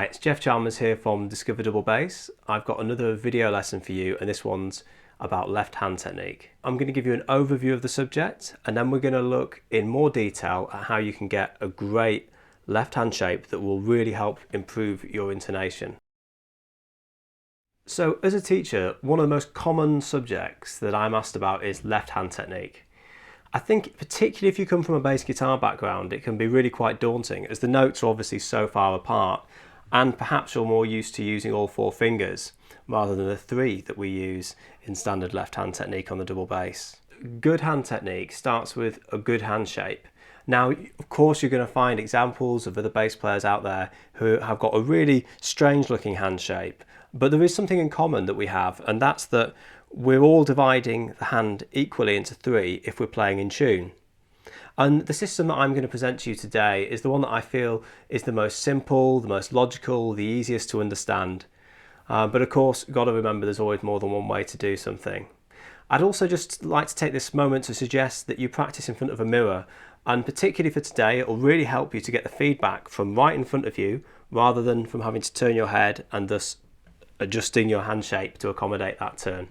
it's Geoff Chalmers here from Discover Double Bass. I've got another video lesson for you, and this one's about left hand technique. I'm going to give you an overview of the subject, and then we're going to look in more detail at how you can get a great left hand shape that will really help improve your intonation. So as a teacher, one of the most common subjects that I'm asked about is left hand technique. I think particularly if you come from a bass guitar background, it can be really quite daunting as the notes are obviously so far apart, and perhaps you're more used to using all four fingers rather than the three that we use in standard left hand technique on the double bass. Good hand technique starts with a good hand shape. Now, of course, you're going to find examples of other bass players out there who have got a really strange looking hand shape, but there is something in common that we have, and that's that we're all dividing the hand equally into three if we're playing in tune. And the system that I'm going to present to you today is the one that I feel is the most simple, the most logical, the easiest to understand. But of course, you've got to remember there's always more than one way to do something. I'd also just like to take this moment to suggest that you practice in front of a mirror, and particularly for today, it will really help you to get the feedback from right in front of you rather than from having to turn your head and thus adjusting your hand shape to accommodate that turn.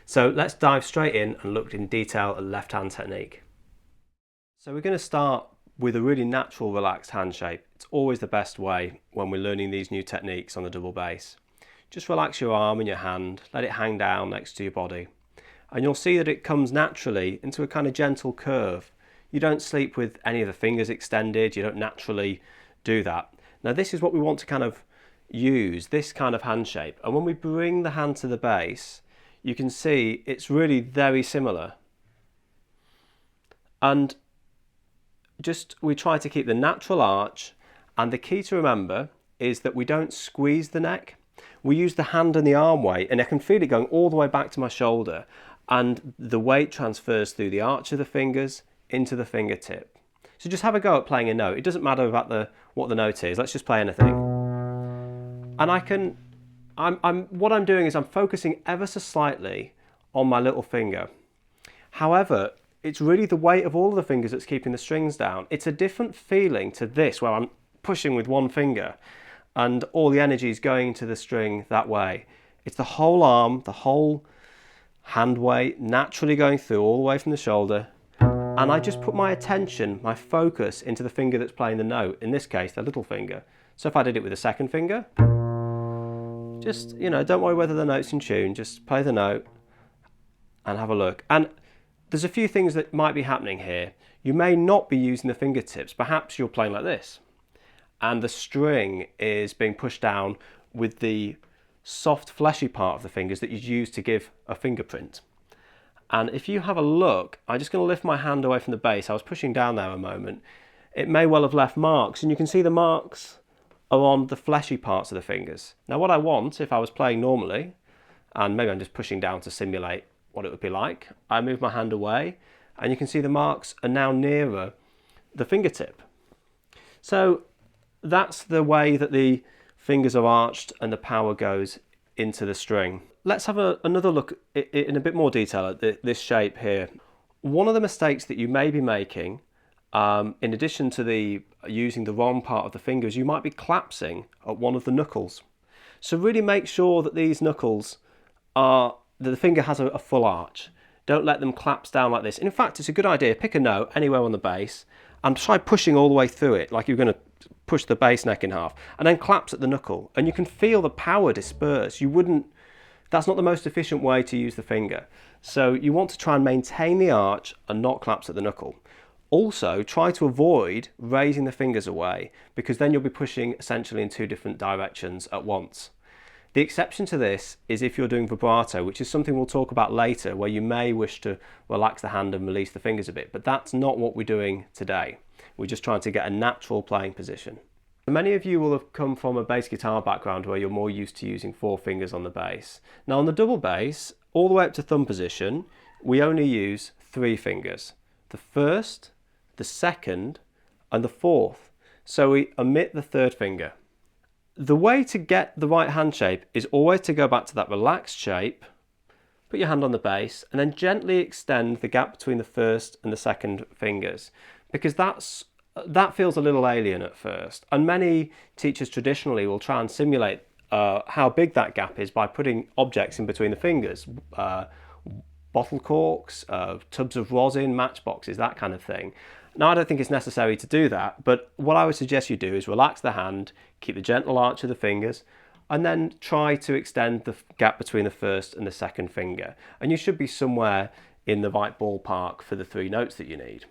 So let's dive straight in and look in detail at left hand technique. So we're going to start with a really natural, relaxed hand shape. It's always the best way when we're learning these new techniques on the double bass. Just relax your arm and your hand, let it hang down next to your body. And you'll see that it comes naturally into a kind of gentle curve. You don't sleep with any of the fingers extended, you don't naturally do that. Now this is what we want to kind of use, this kind of hand shape. And when we bring the hand to the bass, you can see it's really very similar. And we try to keep the natural arch, and the key to remember is that we don't squeeze the neck. We use the hand and the arm weight, and I can feel it going all the way back to my shoulder, and the weight transfers through the arch of the fingers into the fingertip. So just have a go at playing a note. It doesn't matter about what the note is. Let's just play anything. And what I'm doing is I'm focusing ever so slightly on my little finger. However, it's really the weight of all of the fingers that's keeping the strings down. It's a different feeling to this where I'm pushing with one finger and all the energy is going to the string that way. It's the whole arm, the whole hand weight naturally going through all the way from the shoulder. And I just put my attention, my focus into the finger that's playing the note, in this case, the little finger. So if I did it with the second finger, just, don't worry whether the note's in tune, just play the note and have a look. And there's a few things that might be happening here. You may not be using the fingertips. Perhaps you're playing like this, and the string is being pushed down with the soft, fleshy part of the fingers that you use to give a fingerprint. And if you have a look, I'm just going to lift my hand away from the bass. I was pushing down there a moment. It may well have left marks, and you can see the marks are on the fleshy parts of the fingers. Now what I want, if I was playing normally, and maybe I'm just pushing down to simulate what it would be like, I move my hand away, and you can see the marks are now nearer the fingertip. So that's the way that the fingers are arched and the power goes into the string. Let's have another look in a bit more detail at this shape here. One of the mistakes that you may be making, in addition to using the wrong part of the fingers, you might be collapsing at one of the knuckles. So really make sure that these knuckles that the finger has a full arch. Don't let them collapse down like this. And in fact, it's a good idea, pick a note anywhere on the bass and try pushing all the way through it, like you're going to push the bass neck in half, and then collapse at the knuckle. And you can feel the power disperse. That's not the most efficient way to use the finger. So you want to try and maintain the arch and not collapse at the knuckle. Also, try to avoid raising the fingers away, because then you'll be pushing essentially in two different directions at once. The exception to this is if you're doing vibrato, which is something we'll talk about later, where you may wish to relax the hand and release the fingers a bit, but that's not what we're doing today. We're just trying to get a natural playing position. Many of you will have come from a bass guitar background where you're more used to using four fingers on the bass. Now on the double bass, all the way up to thumb position, we only use three fingers. The first, the second, and the fourth. So we omit the third finger. The way to get the right hand shape is always to go back to that relaxed shape, put your hand on the bass, and then gently extend the gap between the first and the second fingers, because that's That feels a little alien at first, and many teachers traditionally will try and simulate how big that gap is by putting objects in between the fingers, bottle corks, tubs of rosin, matchboxes, that kind of thing. Now, I don't think it's necessary to do that, but what I would suggest you do is relax the hand, keep the gentle arch of the fingers, and then try to extend the gap between the first and the second finger. And you should be somewhere in the right ballpark for the 3 notes that you need.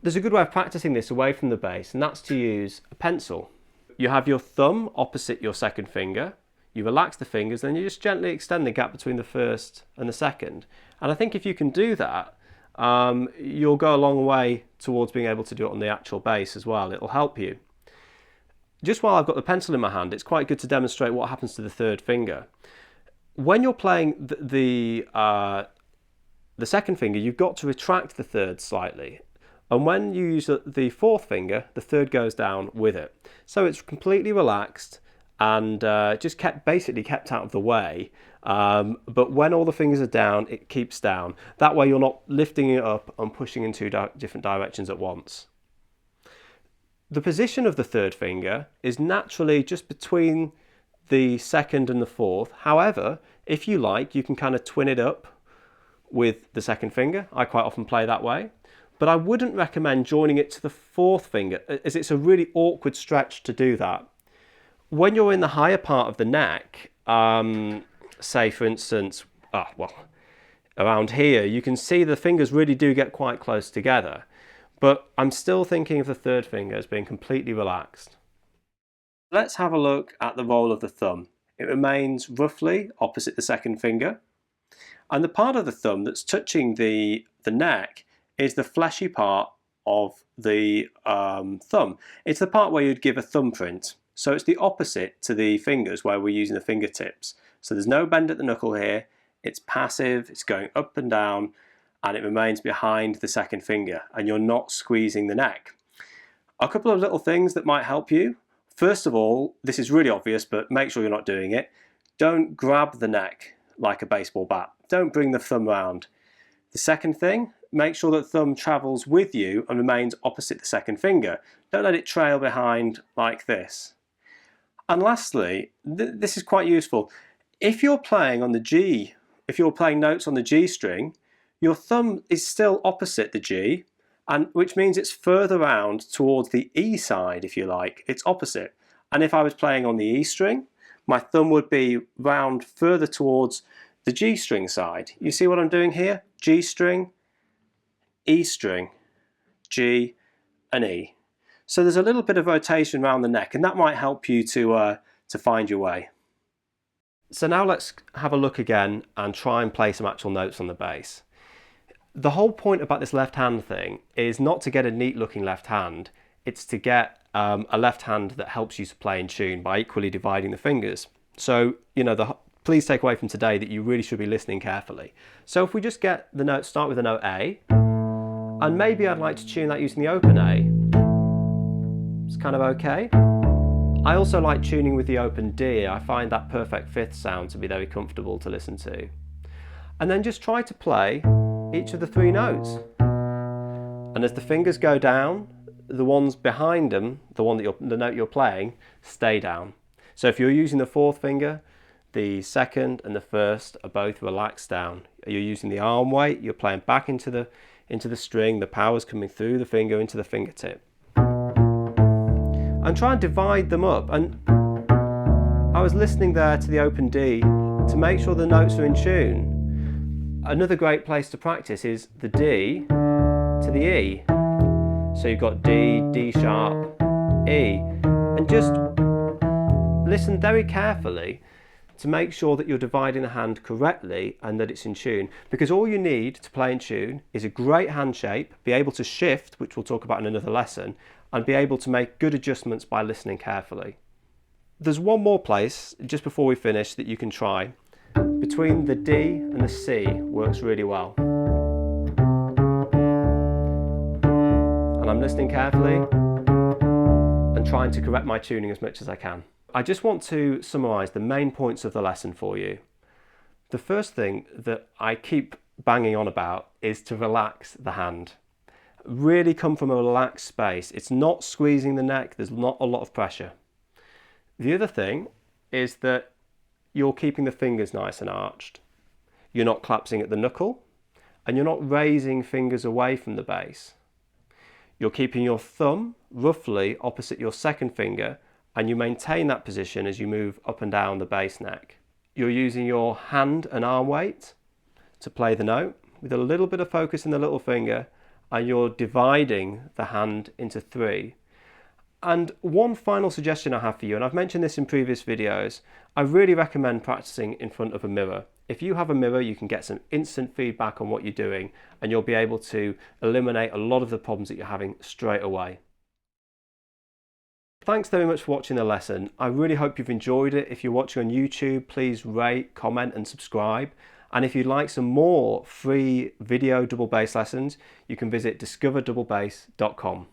There's a good way of practicing this away from the bass, and that's to use a pencil. You have your thumb opposite your second finger, you relax the fingers, then you just gently extend the gap between the first and the second. And I think if you can do that, you'll go a long way towards being able to do it on the actual bass as well. It'll help you. Just while I've got the pencil in my hand, it's quite good to demonstrate what happens to the third finger. When you're playing the second finger, you've got to retract the third slightly. And when you use the fourth finger, the third goes down with it. So it's completely relaxed and just basically kept out of the way. But when all the fingers are down, it keeps down. That way you're not lifting it up and pushing in 2 different directions at once. The position of the third finger is naturally just between the second and the fourth. However, if you like, you can kind of twin it up with the second finger. I quite often play that way. But I wouldn't recommend joining it to the fourth finger, as it's a really awkward stretch to do that. When you're in the higher part of the neck, say for instance, around here, you can see the fingers really do get quite close together. But I'm still thinking of the third finger as being completely relaxed. Let's have a look at the role of the thumb. It remains roughly opposite the second finger. And the part of the thumb that's touching the neck is the fleshy part of the thumb. It's the part where you'd give a thumbprint. So it's the opposite to the fingers where we're using the fingertips. So there's no bend at the knuckle here. It's passive, it's going up and down, and it remains behind the second finger, and you're not squeezing the neck. A couple of little things that might help you. First of all, this is really obvious, but make sure you're not doing it. Don't grab the neck like a baseball bat. Don't bring the thumb round. The second thing, make sure that the thumb travels with you and remains opposite the second finger. Don't let it trail behind like this. And lastly, this is quite useful. If you're playing on the G, if you're playing notes on the G string, your thumb is still opposite the G, and which means it's further round towards the E side, if you like. It's opposite. And if I was playing on the E string, my thumb would be round further towards the G string side. You see what I'm doing here? G string, E string, G and E. So there's a little bit of rotation around the neck, and that might help you to find your way. So now let's have a look again and try and play some actual notes on the bass. The whole point about this left hand thing is not to get a neat looking left hand, it's to get a left hand that helps you to play in tune by equally dividing the fingers. So, you know, please take away from today that you really should be listening carefully. So if we just get the note, start with the note A, and maybe I'd like to tune that using the open A. It's kind of okay. I also like tuning with the open D. I find that perfect fifth sound to be very comfortable to listen to. And then just try to play each of the 3 notes. And as the fingers go down, the ones behind them, the note you're playing, stay down. So if you're using the fourth finger, the second and the first are both relaxed down. You're using the arm weight, you're playing back into the string, the power's coming through the finger into the fingertip. And try and divide them up. And I was listening there to the open D to make sure the notes are in tune. Another great place to practice is the D to the E. So you've got D, D sharp, E. And just listen very carefully to make sure that you're dividing the hand correctly and that it's in tune. Because all you need to play in tune is a great hand shape, be able to shift, which we'll talk about in another lesson, and be able to make good adjustments by listening carefully. There's one more place, just before we finish, that you can try. Between the D and the C works really well. And I'm listening carefully and trying to correct my tuning as much as I can. I just want to summarise the main points of the lesson for you. The first thing that I keep banging on about is to relax the hand. really come from a relaxed space. It's not squeezing the neck, there's not a lot of pressure. The other thing is that you're keeping the fingers nice and arched. You're not collapsing at the knuckle, and you're not raising fingers away from the bass. You're keeping your thumb roughly opposite your second finger, and you maintain that position as you move up and down the bass neck. You're using your hand and arm weight to play the note with a little bit of focus in the little finger, and you're dividing the hand into three. And one final suggestion I have for you, and I've mentioned this in previous videos, I really recommend practicing in front of a mirror. If you have a mirror, you can get some instant feedback on what you're doing, and you'll be able to eliminate a lot of the problems that you're having straight away. Thanks very much for watching the lesson. I really hope you've enjoyed it. If you're watching on YouTube, please rate, comment and subscribe. And if you'd like some more free video double bass lessons, you can visit discoverdouble bass.com.